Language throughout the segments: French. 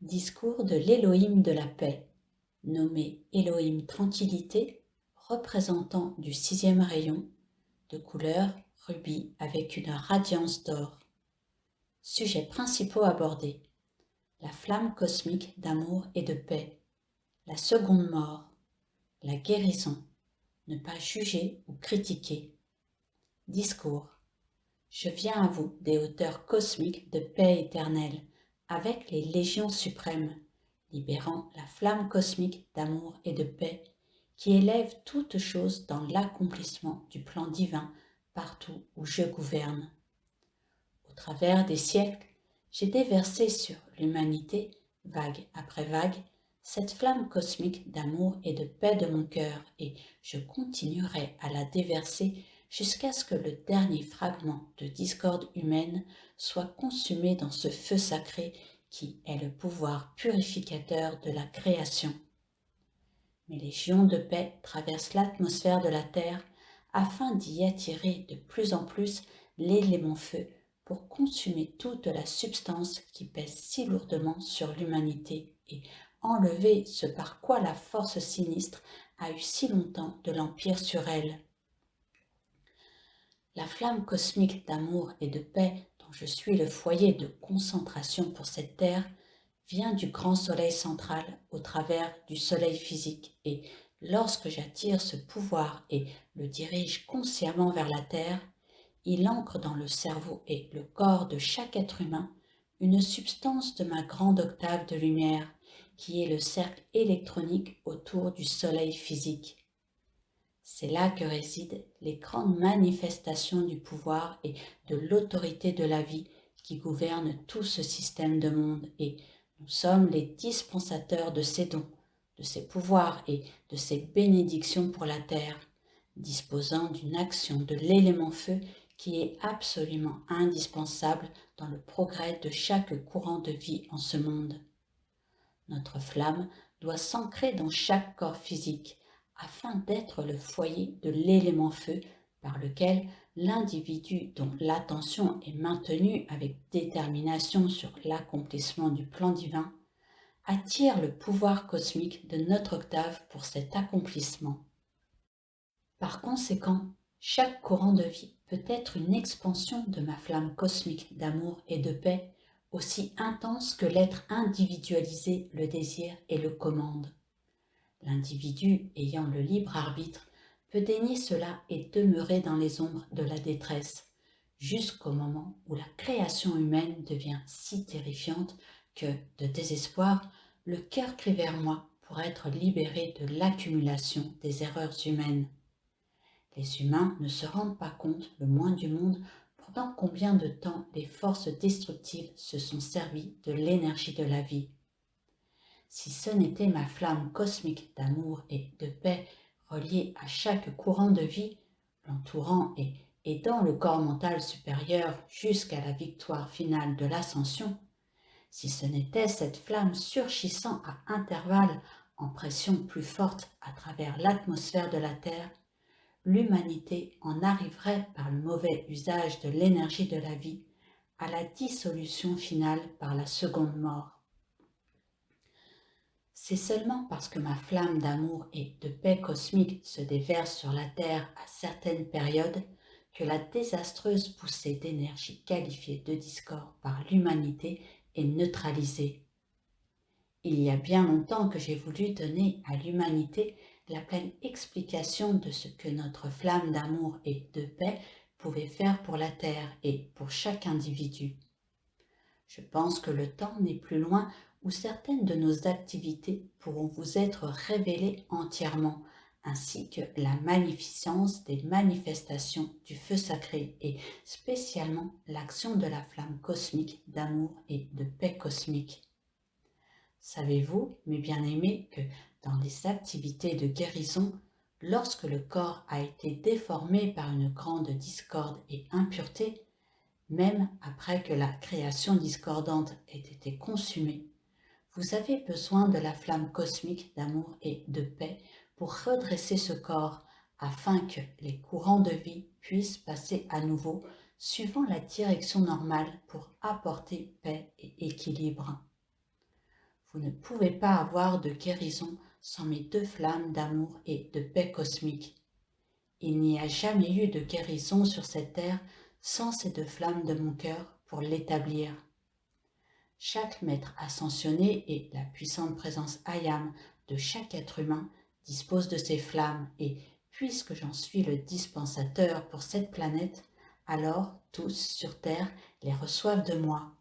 Discours de l'Élohim de la paix, nommé Elohim Tranquillité, représentant du sixième rayon, de couleur rubis avec une radiance d'or. Sujets principaux abordés: la flamme cosmique d'amour et de paix, la seconde mort, la guérison, ne pas juger ou critiquer. Discours: je viens à vous des hauteurs cosmiques de paix éternelle, avec les légions suprêmes, libérant la flamme cosmique d'amour et de paix qui élève toutes choses dans l'accomplissement du plan divin partout où je gouverne. Au travers des siècles, j'ai déversé sur l'humanité, vague après vague, cette flamme cosmique d'amour et de paix de mon cœur, et je continuerai à la déverser jusqu'à ce que le dernier fragment de discorde humaine soit consumé dans ce feu sacré qui est le pouvoir purificateur de la création. Mes légions de paix traversent l'atmosphère de la Terre afin d'y attirer de plus en plus l'élément feu pour consumer toute la substance qui pèse si lourdement sur l'humanité et enlever ce par quoi la force sinistre a eu si longtemps de l'empire sur elle. La flamme cosmique d'amour et de paix dont je suis le foyer de concentration pour cette terre vient du grand soleil central au travers du soleil physique et lorsque j'attire ce pouvoir et le dirige consciemment vers la terre, il ancre dans le cerveau et le corps de chaque être humain une substance de ma grande octave de lumière qui est le cercle électronique autour du soleil physique. C'est là que résident les grandes manifestations du pouvoir et de l'autorité de la vie qui gouvernent tout ce système de monde et nous sommes les dispensateurs de ces dons, de ces pouvoirs et de ces bénédictions pour la terre, disposant d'une action de l'élément feu qui est absolument indispensable dans le progrès de chaque courant de vie en ce monde. Notre flamme doit s'ancrer dans chaque corps physique afin d'être le foyer de l'élément feu par lequel l'individu dont l'attention est maintenue avec détermination sur l'accomplissement du plan divin attire le pouvoir cosmique de notre octave pour cet accomplissement. Par conséquent, chaque courant de vie peut être une expansion de ma flamme cosmique d'amour et de paix aussi intense que l'être individualisé le désire et le commande. L'individu ayant le libre arbitre peut dénier cela et demeurer dans les ombres de la détresse, jusqu'au moment où la création humaine devient si terrifiante que, de désespoir, le cœur crie vers moi pour être libéré de l'accumulation des erreurs humaines. Les humains ne se rendent pas compte, le moins du monde, pendant combien de temps les forces destructives se sont servies de l'énergie de la vie. Si ce n'était ma flamme cosmique d'amour et de paix reliée à chaque courant de vie, l'entourant et aidant le corps mental supérieur jusqu'à la victoire finale de l'ascension, si ce n'était cette flamme surgissant à intervalles en pression plus forte à travers l'atmosphère de la Terre, l'humanité en arriverait par le mauvais usage de l'énergie de la vie à la dissolution finale par la seconde mort. C'est seulement parce que ma flamme d'amour et de paix cosmique se déverse sur la Terre à certaines périodes que la désastreuse poussée d'énergie qualifiée de discorde par l'humanité est neutralisée. Il y a bien longtemps que j'ai voulu donner à l'humanité la pleine explication de ce que notre flamme d'amour et de paix pouvait faire pour la Terre et pour chaque individu. Je pense que le temps n'est plus loin où certaines de nos activités pourront vous être révélées entièrement, ainsi que la magnificence des manifestations du feu sacré et spécialement l'action de la flamme cosmique d'amour et de paix cosmique. Savez-vous, mes bien-aimés, que dans les activités de guérison, lorsque le corps a été déformé par une grande discorde et impureté, même après que la création discordante ait été consumée, vous avez besoin de la flamme cosmique d'amour et de paix pour redresser ce corps afin que les courants de vie puissent passer à nouveau suivant la direction normale pour apporter paix et équilibre. Vous ne pouvez pas avoir de guérison sans mes deux flammes d'amour et de paix cosmique. Il n'y a jamais eu de guérison sur cette terre sans ces deux flammes de mon cœur pour l'établir. Chaque maître ascensionné et la puissante présence Ayam de chaque être humain dispose de ces flammes et, puisque j'en suis le dispensateur pour cette planète, alors tous sur terre les reçoivent de moi.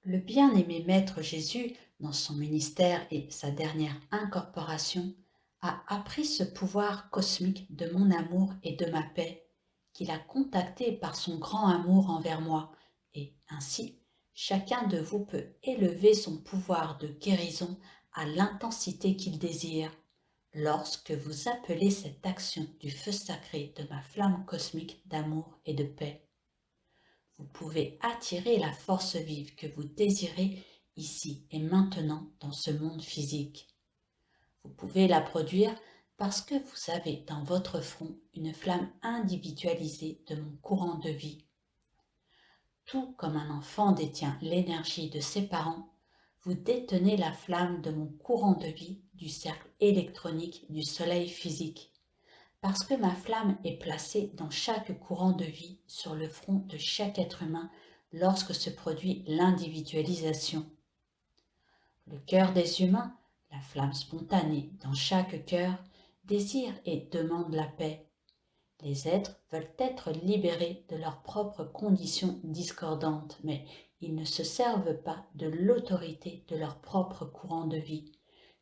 Le bien-aimé Maître Jésus, dans son ministère et sa dernière incorporation, a appris ce pouvoir cosmique de mon amour et de ma paix, qu'il a contacté par son grand amour envers moi, et ainsi, chacun de vous peut élever son pouvoir de guérison à l'intensité qu'il désire, lorsque vous appelez cette action du feu sacré de ma flamme cosmique d'amour et de paix. Vous pouvez attirer la force vive que vous désirez ici et maintenant dans ce monde physique. Vous pouvez la produire parce que vous avez dans votre front une flamme individualisée de mon courant de vie. Tout comme un enfant détient l'énergie de ses parents, vous détenez la flamme de mon courant de vie du cercle électronique du soleil physique. Parce que ma flamme est placée dans chaque courant de vie sur le front de chaque être humain lorsque se produit l'individualisation. Le cœur des humains, la flamme spontanée dans chaque cœur, désire et demande la paix. Les êtres veulent être libérés de leurs propres conditions discordantes, mais ils ne se servent pas de l'autorité de leur propre courant de vie,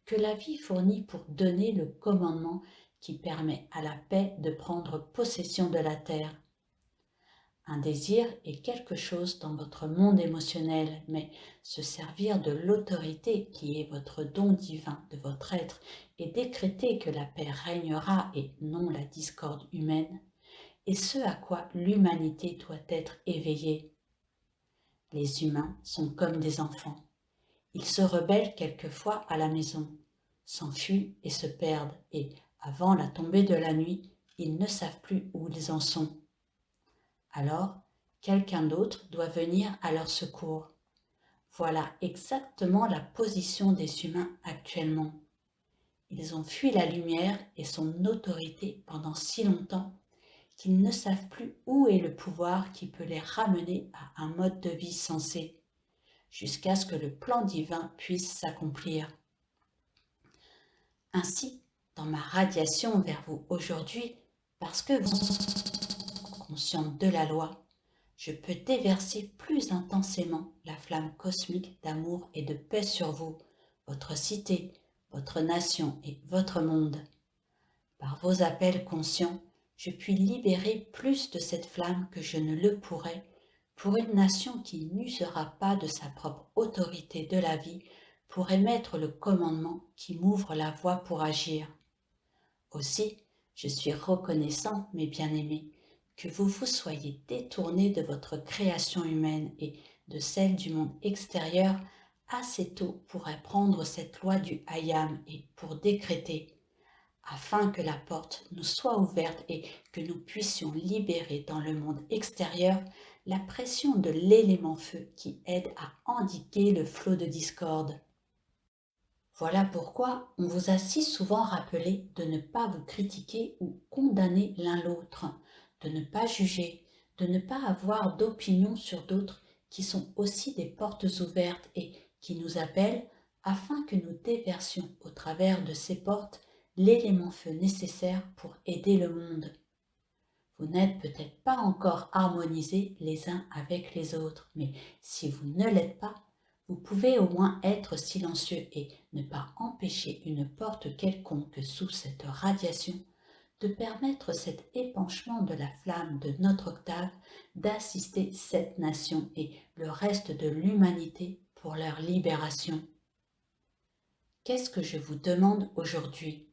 que la vie fournit pour donner le commandement qui permet à la paix de prendre possession de la terre. Un désir est quelque chose dans votre monde émotionnel, mais se servir de l'autorité qui est votre don divin de votre être et décréter que la paix régnera et non la discorde humaine, est ce à quoi l'humanité doit être éveillée. Les humains sont comme des enfants. Ils se rebellent quelquefois à la maison, s'enfuient et se perdent, et, avant la tombée de la nuit, ils ne savent plus où ils en sont. Alors, quelqu'un d'autre doit venir à leur secours. Voilà exactement la position des humains actuellement. Ils ont fui la lumière et son autorité pendant si longtemps qu'ils ne savent plus où est le pouvoir qui peut les ramener à un mode de vie sensé, jusqu'à ce que le plan divin puisse s'accomplir. Ainsi, dans ma radiation vers vous aujourd'hui, parce que vous êtes consciente de la loi, je peux déverser plus intensément la flamme cosmique d'amour et de paix sur vous, votre cité, votre nation et votre monde. Par vos appels conscients, je puis libérer plus de cette flamme que je ne le pourrais pour une nation qui n'usera pas de sa propre autorité de la vie pour émettre le commandement qui m'ouvre la voie pour agir. Aussi, je suis reconnaissant, mes bien-aimés, que vous vous soyez détournés de votre création humaine et de celle du monde extérieur assez tôt pour apprendre cette loi du Hayam et pour décréter afin que la porte nous soit ouverte et que nous puissions libérer dans le monde extérieur la pression de l'élément feu qui aide à endiguer le flot de discorde. Voilà pourquoi on vous a si souvent rappelé de ne pas vous critiquer ou condamner l'un l'autre, de ne pas juger, de ne pas avoir d'opinion sur d'autres qui sont aussi des portes ouvertes et qui nous appellent afin que nous déversions au travers de ces portes l'élément feu nécessaire pour aider le monde. Vous n'êtes peut-être pas encore harmonisés les uns avec les autres, mais si vous ne l'êtes pas, vous pouvez au moins être silencieux et ne pas empêcher une porte quelconque sous cette radiation de permettre cet épanchement de la flamme de notre octave d'assister cette nation et le reste de l'humanité pour leur libération. Qu'est-ce que je vous demande aujourd'hui ?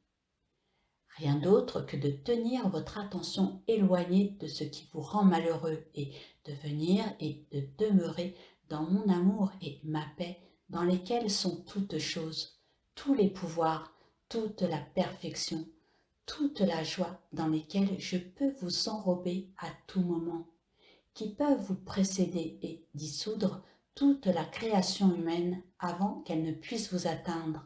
Rien d'autre que de tenir votre attention éloignée de ce qui vous rend malheureux et de venir et de demeurer dans mon amour et ma paix dans lesquels sont toutes choses, tous les pouvoirs, toute la perfection, toute la joie dans lesquelles je peux vous enrober à tout moment, qui peuvent vous précéder et dissoudre toute la création humaine avant qu'elle ne puisse vous atteindre.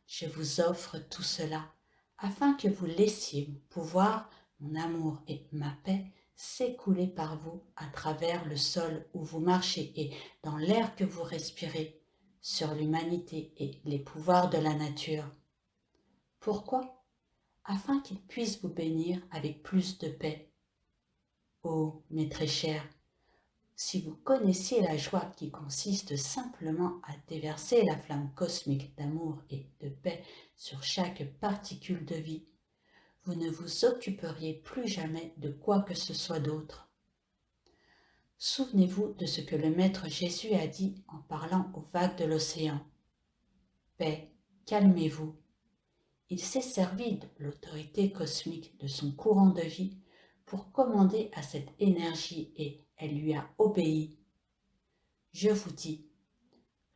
Je vous offre tout cela afin que vous laissiez mon pouvoir, mon amour et ma paix s'écouler par vous à travers le sol où vous marchez et dans l'air que vous respirez, sur l'humanité et les pouvoirs de la nature. Pourquoi? Afin qu'il puisse vous bénir avec plus de paix. Oh, mes très chers, si vous connaissiez la joie qui consiste simplement à déverser la flamme cosmique d'amour et de paix sur chaque particule de vie, vous ne vous occuperiez plus jamais de quoi que ce soit d'autre. Souvenez-vous de ce que le Maître Jésus a dit en parlant aux vagues de l'océan. Paix, calmez-vous. Il s'est servi de l'autorité cosmique de son courant de vie pour commander à cette énergie et elle lui a obéi. Je vous dis,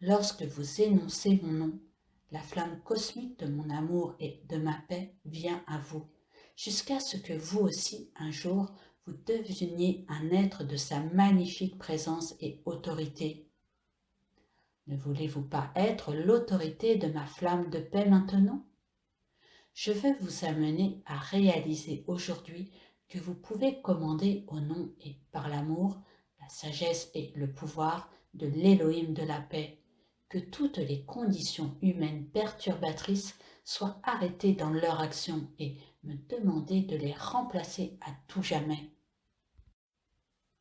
lorsque vous énoncez mon nom, la flamme cosmique de mon amour et de ma paix vient à vous, jusqu'à ce que vous aussi, un jour, vous deveniez un être de sa magnifique présence et autorité. Ne voulez-vous pas être l'autorité de ma flamme de paix maintenant? Je veux vous amener à réaliser aujourd'hui que vous pouvez commander au nom et par l'amour, la sagesse et le pouvoir de l'Élohim de la paix, que toutes les conditions humaines perturbatrices soient arrêtées dans leur action et me demander de les remplacer à tout jamais.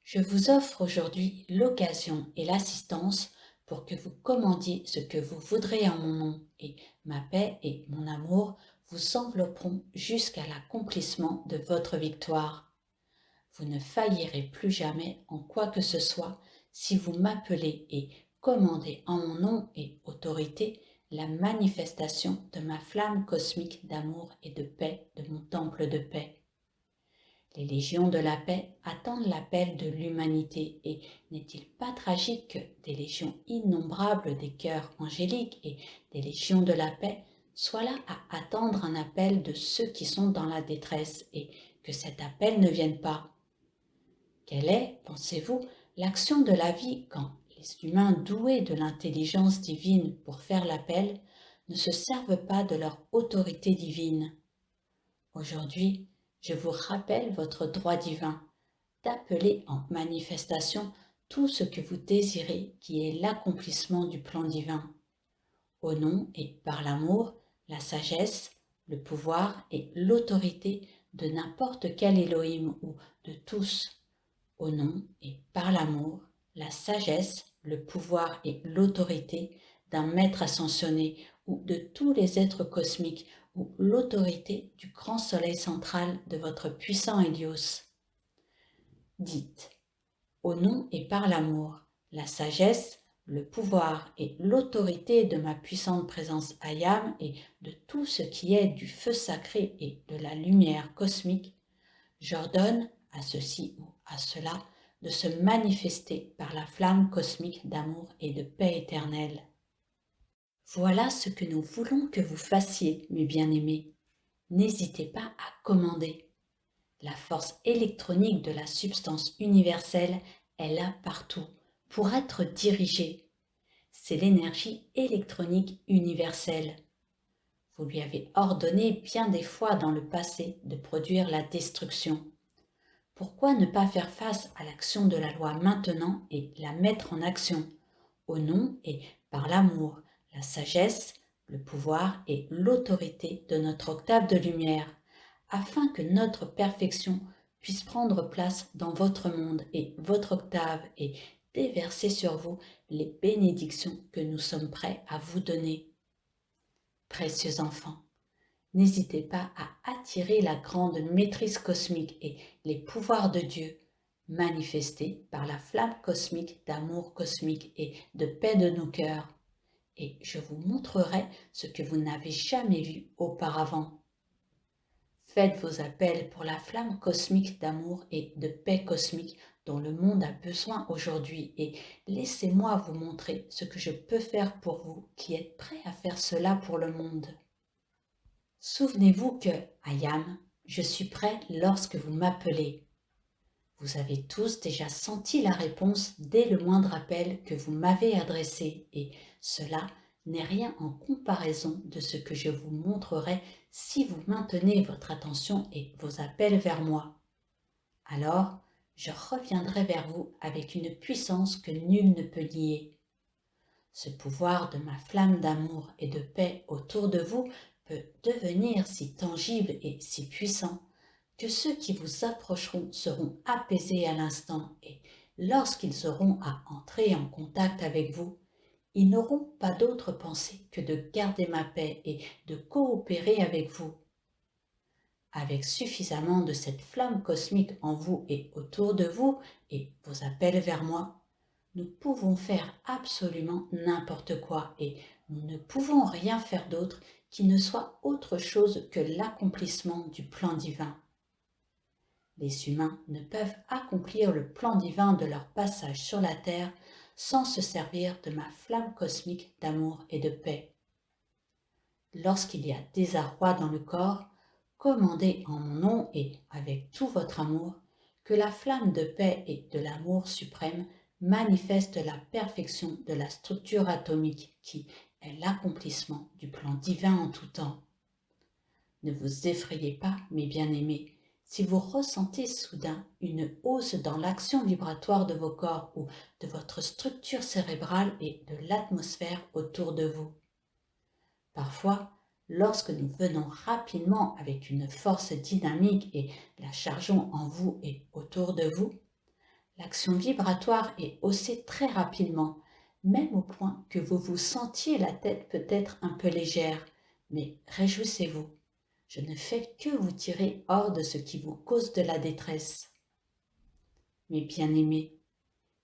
Je vous offre aujourd'hui l'occasion et l'assistance pour que vous commandiez ce que vous voudrez en mon nom, et ma paix et mon amour vous envelopperont jusqu'à l'accomplissement de votre victoire. Vous ne faillirez plus jamais en quoi que ce soit si vous m'appelez et commandez en mon nom et autorité la manifestation de ma flamme cosmique d'amour et de paix de mon temple de paix. Les légions de la paix attendent l'appel de l'humanité et n'est-il pas tragique que des légions innombrables des cœurs angéliques et des légions de la paix soient là à attendre un appel de ceux qui sont dans la détresse et que cet appel ne vienne pas? Quelle est, pensez-vous, l'action de la vie quand les humains doués de l'intelligence divine pour faire l'appel ne se servent pas de leur autorité divine? Aujourd'hui, je vous rappelle votre droit divin d'appeler en manifestation tout ce que vous désirez qui est l'accomplissement du plan divin. Au nom et par l'amour, la sagesse, le pouvoir et l'autorité de n'importe quel Elohim ou de tous. Au nom et par l'amour, la sagesse, le pouvoir et l'autorité d'un maître ascensionné ou de tous les êtres cosmiques ou l'autorité du grand soleil central de votre puissant Hélios. Dites, au nom et par l'amour, la sagesse, le pouvoir et l'autorité de ma puissante présence Ayam et de tout ce qui est du feu sacré et de la lumière cosmique, j'ordonne à ceci ou à cela de se manifester par la flamme cosmique d'amour et de paix éternelle. Voilà ce que nous voulons que vous fassiez, mes bien-aimés. N'hésitez pas à commander. La force électronique de la substance universelle est là partout pour être dirigée. C'est l'énergie électronique universelle. Vous lui avez ordonné bien des fois dans le passé de produire la destruction. Pourquoi ne pas faire face à l'action de la loi maintenant et la mettre en action, au nom et par l'amour, la sagesse, le pouvoir et l'autorité de notre octave de lumière, afin que notre perfection puisse prendre place dans votre monde et votre octave et déverser sur vous les bénédictions que nous sommes prêts à vous donner. Précieux enfants, n'hésitez pas à attirer la grande maîtrise cosmique et les pouvoirs de Dieu manifestés par la flamme cosmique d'amour cosmique et de paix de nos cœurs. Et je vous montrerai ce que vous n'avez jamais vu auparavant. Faites vos appels pour la flamme cosmique d'amour et de paix cosmique dont le monde a besoin aujourd'hui et laissez-moi vous montrer ce que je peux faire pour vous qui êtes prêts à faire cela pour le monde. Souvenez-vous que, Ayam, je suis prêt lorsque vous m'appelez. Vous avez tous déjà senti la réponse dès le moindre appel que vous m'avez adressé et cela n'est rien en comparaison de ce que je vous montrerai si vous maintenez votre attention et vos appels vers moi. Alors, je reviendrai vers vous avec une puissance que nul ne peut nier. Ce pouvoir de ma flamme d'amour et de paix autour de vous peut devenir si tangible et si puissant que ceux qui vous approcheront seront apaisés à l'instant et lorsqu'ils auront à entrer en contact avec vous, ils n'auront pas d'autre pensée que de garder ma paix et de coopérer avec vous. Avec suffisamment de cette flamme cosmique en vous et autour de vous et vos appels vers moi, nous pouvons faire absolument n'importe quoi et nous ne pouvons rien faire d'autre qui ne soit autre chose que l'accomplissement du plan divin. Les humains ne peuvent accomplir le plan divin de leur passage sur la terre sans se servir de ma flamme cosmique d'amour et de paix. Lorsqu'il y a désarroi dans le corps, commandez en mon nom et avec tout votre amour que la flamme de paix et de l'amour suprême manifeste la perfection de la structure atomique qui est l'accomplissement du plan divin en tout temps. Ne vous effrayez pas, mes bien-aimés, si vous ressentez soudain une hausse dans l'action vibratoire de vos corps ou de votre structure cérébrale et de l'atmosphère autour de vous. Parfois, lorsque nous venons rapidement avec une force dynamique et la chargeons en vous et autour de vous, l'action vibratoire est haussée très rapidement, même au point que vous vous sentiez la tête peut-être un peu légère, mais réjouissez-vous. Je ne fais que vous tirer hors de ce qui vous cause de la détresse. Mes bien-aimés,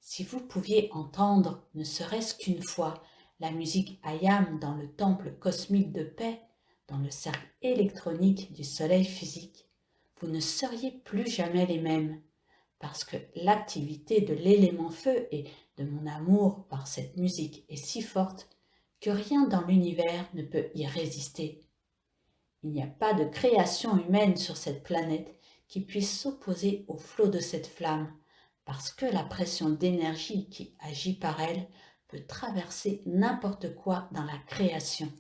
si vous pouviez entendre, ne serait-ce qu'une fois, la musique Ayam dans le temple cosmique de paix, dans le cercle électronique du soleil physique, vous ne seriez plus jamais les mêmes, parce que l'activité de l'élément feu et de mon amour par cette musique est si forte que rien dans l'univers ne peut y résister. Il n'y a pas de création humaine sur cette planète qui puisse s'opposer au flot de cette flamme, parce que la pression d'énergie qui agit par elle peut traverser n'importe quoi dans la création.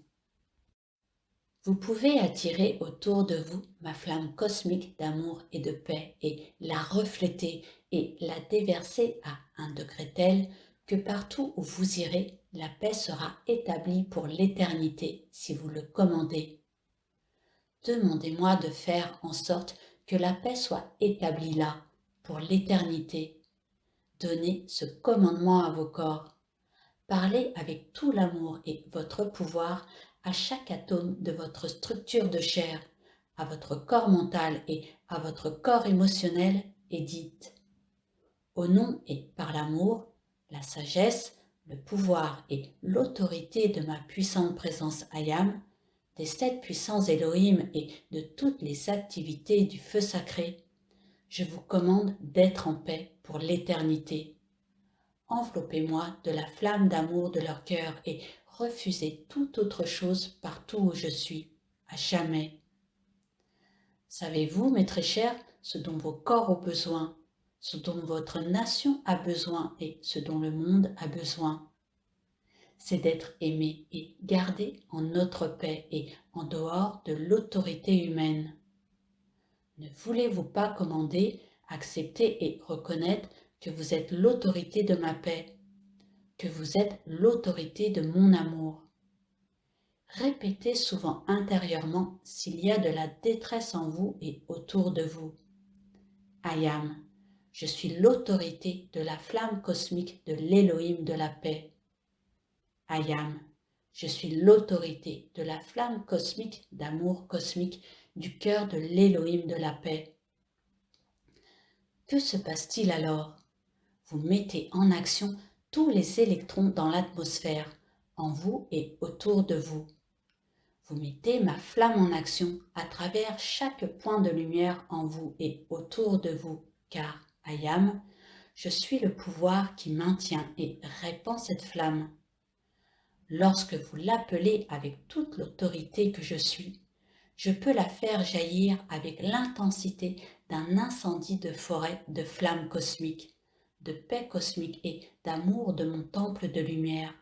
Vous pouvez attirer autour de vous ma flamme cosmique d'amour et de paix et la refléter et la déverser à un degré tel que partout où vous irez, la paix sera établie pour l'éternité si vous le commandez. Demandez-moi de faire en sorte que la paix soit établie là, pour l'éternité. Donnez ce commandement à vos corps. Parlez avec tout l'amour et votre pouvoir à chaque atome de votre structure de chair, à votre corps mental et à votre corps émotionnel et dites « Au nom et par l'amour, la sagesse, le pouvoir et l'autorité de ma puissante présence Ayam, des 7 puissants Elohim et de toutes les activités du feu sacré, je vous commande d'être en paix pour l'éternité. Enveloppez-moi de la flamme d'amour de leur cœur et refusez toute autre chose partout où je suis, à jamais. Savez-vous, mes très chers, ce dont vos corps ont besoin, ce dont votre nation a besoin et ce dont le monde a besoin? C'est d'être aimé et gardé en notre paix et en dehors de l'autorité humaine. Ne voulez-vous pas commander, accepter et reconnaître que vous êtes l'autorité de ma paix, que vous êtes l'autorité de mon amour? Répétez souvent intérieurement s'il y a de la détresse en vous et autour de vous. Ayam, je suis l'autorité de la flamme cosmique de l'Élohim de la paix. Ayam, je suis l'autorité de la flamme cosmique d'amour cosmique du cœur de l'Élohim de la paix. Que se passe-t-il alors? Vous mettez en action tous les électrons dans l'atmosphère, en vous et autour de vous. Vous mettez ma flamme en action à travers chaque point de lumière en vous et autour de vous, car, Ayam, je suis le pouvoir qui maintient et répand cette flamme. Lorsque vous l'appelez avec toute l'autorité que je suis je peux la faire jaillir avec l'intensité d'un incendie de forêt de flammes cosmiques, de paix cosmique et d'amour de mon temple de lumière,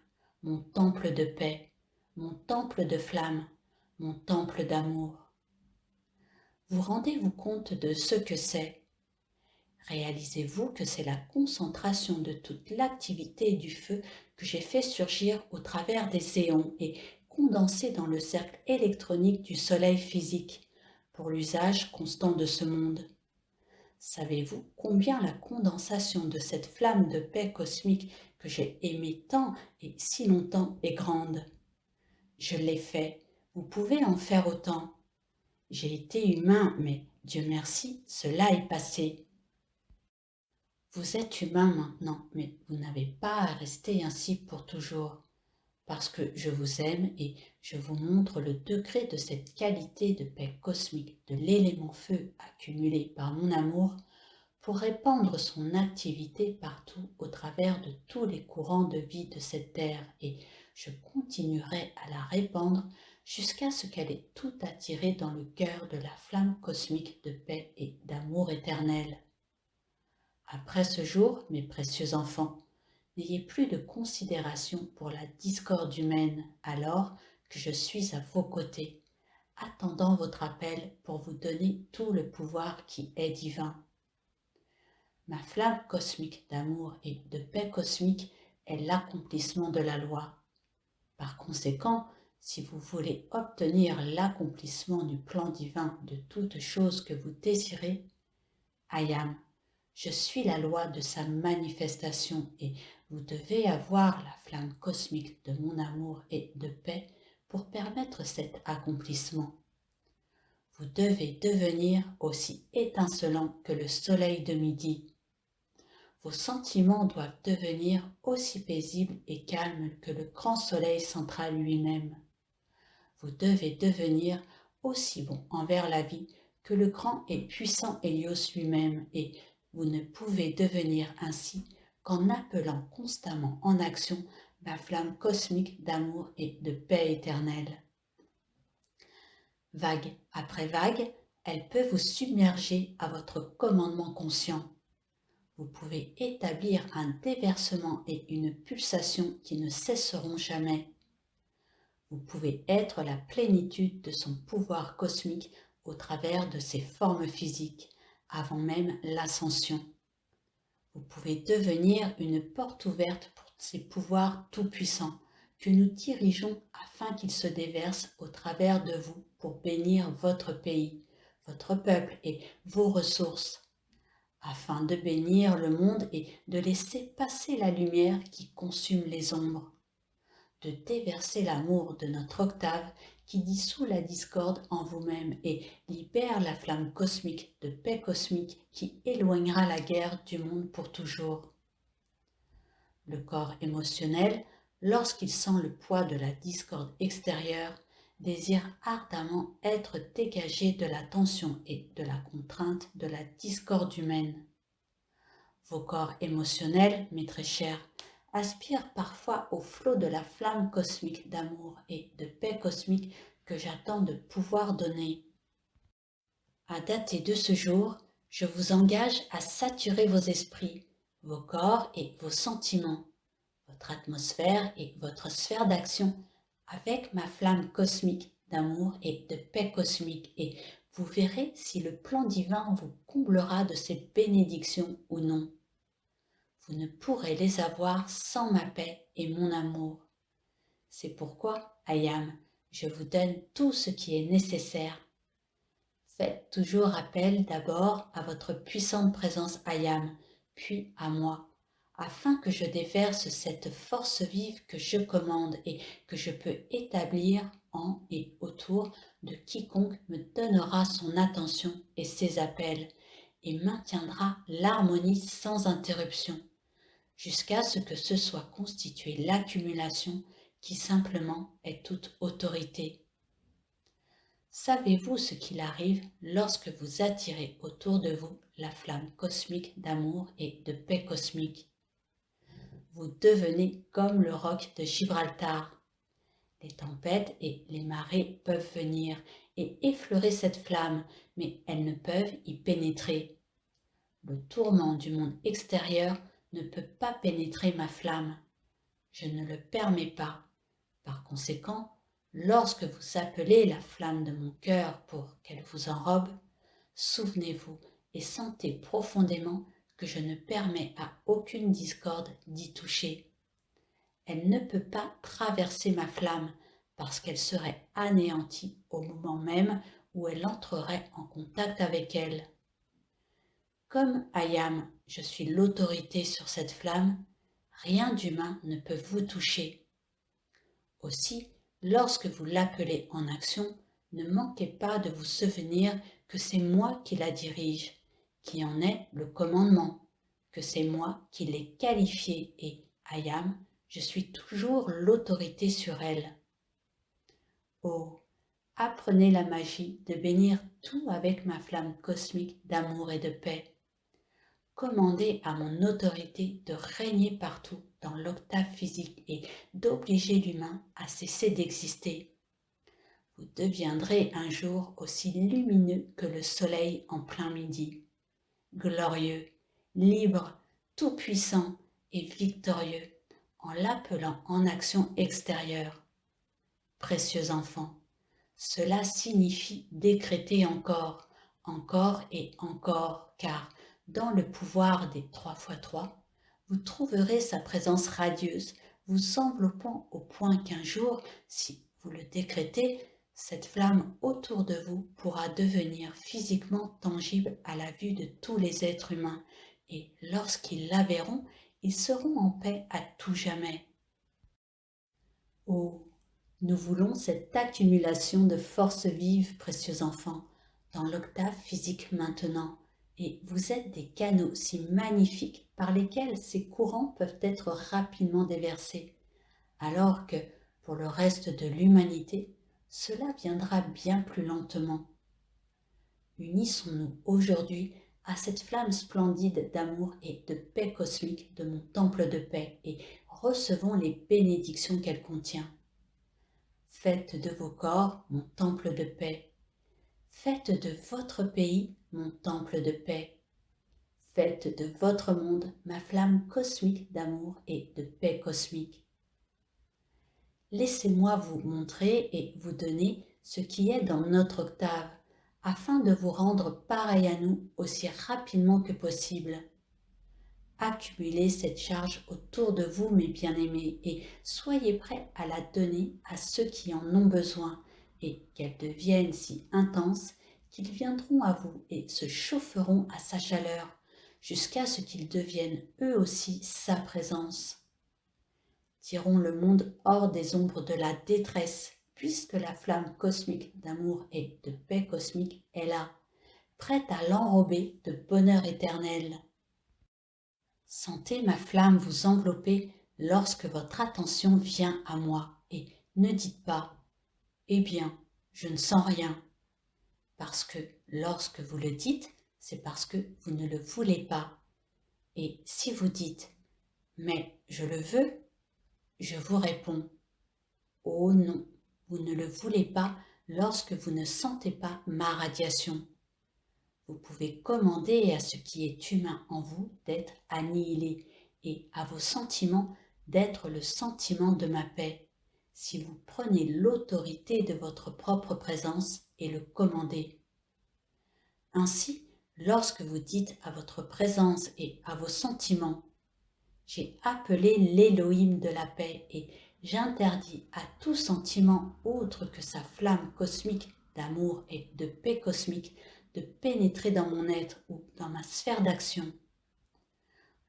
mon temple de paix, mon temple de flamme, mon temple d'amour. Vous rendez-vous compte de ce que c'est? Réalisez-vous que c'est la concentration de toute l'activité du feu que j'ai fait surgir au travers des éons et condensée dans le cercle électronique du soleil physique pour l'usage constant de ce monde. Savez-vous combien la condensation de cette flamme de paix cosmique que j'ai aimée tant et si longtemps est grande? Je l'ai fait, vous pouvez en faire autant. J'ai été humain, mais Dieu merci, cela est passé. Vous êtes humain maintenant, mais vous n'avez pas à rester ainsi pour toujours, parce que je vous aime et je vous montre le degré de cette qualité de paix cosmique de l'élément feu accumulé par mon amour pour répandre son activité partout au travers de tous les courants de vie de cette terre et je continuerai à la répandre jusqu'à ce qu'elle ait tout attiré dans le cœur de la flamme cosmique de paix et d'amour éternel. Après ce jour, mes précieux enfants, n'ayez plus de considération pour la discorde humaine alors que je suis à vos côtés, attendant votre appel pour vous donner tout le pouvoir qui est divin. Ma flamme cosmique d'amour et de paix cosmique est l'accomplissement de la loi. Par conséquent, si vous voulez obtenir l'accomplissement du plan divin de toutes choses que vous désirez, Ayam, je suis la loi de sa manifestation et vous devez avoir la flamme cosmique de mon amour et de paix pour permettre cet accomplissement. Vous devez devenir aussi étincelant que le soleil de midi. Vos sentiments doivent devenir aussi paisibles et calmes que le grand soleil central lui-même. Vous devez devenir aussi bon envers la vie que le grand et puissant Hélios lui-même et vous ne pouvez devenir ainsi qu'en appelant constamment en action ma flamme cosmique d'amour et de paix éternelle. Vague après vague, elle peut vous submerger à votre commandement conscient. Vous pouvez établir un déversement et une pulsation qui ne cesseront jamais. Vous pouvez être la plénitude de son pouvoir cosmique au travers de ses formes physiques, avant même l'ascension. Vous pouvez devenir une porte ouverte pour ces pouvoirs tout-puissants que nous dirigeons afin qu'ils se déversent au travers de vous pour bénir votre pays, votre peuple et vos ressources, afin de bénir le monde et de laisser passer la lumière qui consume les ombres, de déverser l'amour de notre octave qui dissout la discorde en vous-même et libère la flamme cosmique de paix cosmique qui éloignera la guerre du monde pour toujours. Le corps émotionnel, lorsqu'il sent le poids de la discorde extérieure, désire ardemment être dégagé de la tension et de la contrainte de la discorde humaine. Vos corps émotionnels, mes très chers, aspirent parfois au flot de la flamme cosmique d'amour et de paix cosmique que j'attends de pouvoir donner. À dater de ce jour, je vous engage à saturer vos esprits, vos corps et vos sentiments, votre atmosphère et votre sphère d'action avec ma flamme cosmique d'amour et de paix cosmique et vous verrez si le plan divin vous comblera de ces bénédictions ou non. Vous ne pourrez les avoir sans ma paix et mon amour. C'est pourquoi, Ayam, je vous donne tout ce qui est nécessaire. Faites toujours appel d'abord à votre puissante présence Ayam, puis à moi, afin que je déverse cette force vive que je commande et que je peux établir en et autour de quiconque me donnera son attention et ses appels, et maintiendra l'harmonie sans interruption, jusqu'à ce que ce soit constitué l'accumulation qui simplement est toute autorité. Savez-vous ce qu'il arrive lorsque vous attirez autour de vous la flamme cosmique d'amour et de paix cosmique? Vous devenez comme le roc de Gibraltar. Les tempêtes et les marées peuvent venir et effleurer cette flamme, mais elles ne peuvent y pénétrer. Le tourment du monde extérieur ne peut pas pénétrer ma flamme. Je ne le permets pas. Par conséquent, lorsque vous appelez la flamme de mon cœur pour qu'elle vous enrobe, souvenez-vous et sentez profondément que je ne permets à aucune discorde d'y toucher. Elle ne peut pas traverser ma flamme parce qu'elle serait anéantie au moment même où elle entrerait en contact avec elle. Comme Ayam, je suis l'autorité sur cette flamme, rien d'humain ne peut vous toucher. Aussi, lorsque vous l'appelez en action, ne manquez pas de vous souvenir que c'est moi qui la dirige, qui en ai le commandement, que c'est moi qui l'ai qualifiée et, Ayam, je suis toujours l'autorité sur elle. Oh, apprenez la magie de bénir tout avec ma flamme cosmique d'amour et de paix. Commandez à mon autorité de régner partout dans l'octave physique et d'obliger l'humain à cesser d'exister. Vous deviendrez un jour aussi lumineux que le soleil en plein midi, glorieux, libre, tout-puissant et victorieux, en l'appelant en action extérieure. Précieux enfant, cela signifie décréter encore, encore et encore, car dans le pouvoir des 3 x 3, vous trouverez sa présence radieuse, vous enveloppant au point qu'un jour, si vous le décrétez, cette flamme autour de vous pourra devenir physiquement tangible à la vue de tous les êtres humains, et lorsqu'ils la verront, ils seront en paix à tout jamais. Oh, nous voulons cette accumulation de forces vives, précieux enfants, dans l'octave physique maintenant, et vous êtes des canaux si magnifiques par lesquels ces courants peuvent être rapidement déversés, alors que, pour le reste de l'humanité, cela viendra bien plus lentement. Unissons-nous aujourd'hui à cette flamme splendide d'amour et de paix cosmique de mon temple de paix et recevons les bénédictions qu'elle contient. Faites de vos corps mon temple de paix. Faites de votre pays mon temple de paix. Faites de votre monde ma flamme cosmique d'amour et de paix cosmique. Laissez-moi vous montrer et vous donner ce qui est dans notre octave, afin de vous rendre pareil à nous aussi rapidement que possible. Accumulez cette charge autour de vous, mes bien-aimés, et soyez prêts à la donner à ceux qui en ont besoin, et qu'elle devienne si intense qu'ils viendront à vous et se chaufferont à sa chaleur, jusqu'à ce qu'ils deviennent eux aussi sa présence. Tirons le monde hors des ombres de la détresse, puisque la flamme cosmique d'amour et de paix cosmique est là, prête à l'enrober de bonheur éternel. Sentez ma flamme vous envelopper lorsque votre attention vient à moi et ne dites pas « Eh bien, je ne sens rien » parce que lorsque vous le dites, c'est parce que vous ne le voulez pas. Et si vous dites « Mais je le veux », je vous réponds « Oh non, vous ne le voulez pas lorsque vous ne sentez pas ma radiation. » Vous pouvez commander à ce qui est humain en vous d'être annihilé et à vos sentiments d'être le sentiment de ma paix, si vous prenez l'autorité de votre propre présence et le commandez. Ainsi, lorsque vous dites à votre présence et à vos sentiments « J'ai appelé l'Élohim de la paix et j'interdis à tout sentiment autre que sa flamme cosmique d'amour et de paix cosmique de pénétrer dans mon être ou dans ma sphère d'action. »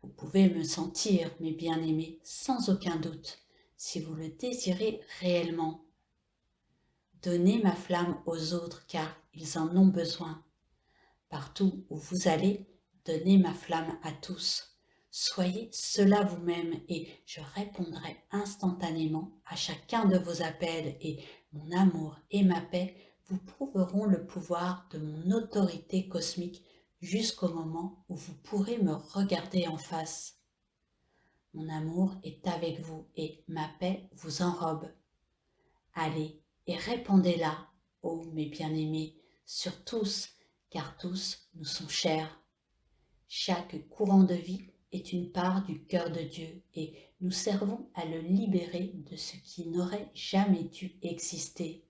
Vous pouvez me sentir, mes bien-aimés, sans aucun doute, si vous le désirez réellement. Donnez ma flamme aux autres car ils en ont besoin. Partout où vous allez, donnez ma flamme à tous. Soyez cela vous-même et je répondrai instantanément à chacun de vos appels et mon amour et ma paix vous prouveront le pouvoir de mon autorité cosmique jusqu'au moment où vous pourrez me regarder en face. Mon amour est avec vous et ma paix vous enrobe. Allez et répandez-la, ô mes bien-aimés, sur tous, car tous nous sont chers. Chaque courant de vie est une part du cœur de Dieu et nous servons à le libérer de ce qui n'aurait jamais dû exister.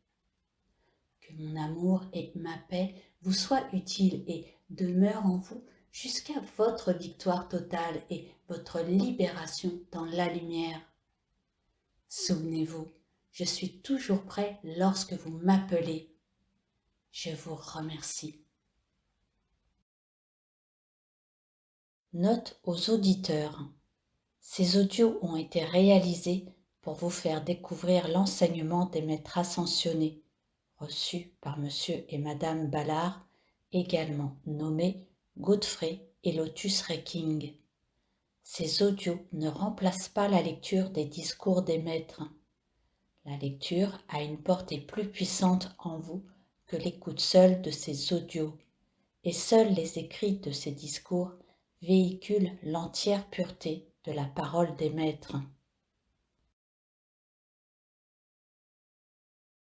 Que mon amour et ma paix vous soient utiles et demeurent en vous jusqu'à votre victoire totale et votre libération dans la lumière. Souvenez-vous, je suis toujours prêt lorsque vous m'appelez. Je vous remercie. Note aux auditeurs. Ces audios ont été réalisés pour vous faire découvrir l'enseignement des maîtres ascensionnés, reçus par Monsieur et Madame Ballard, également nommés Godfrey et Lotus Reking. Ces audios ne remplacent pas la lecture des discours des maîtres. La lecture a une portée plus puissante en vous que l'écoute seule de ces audios, et seuls les écrits de ces discours véhiculent l'entière pureté de la parole des maîtres.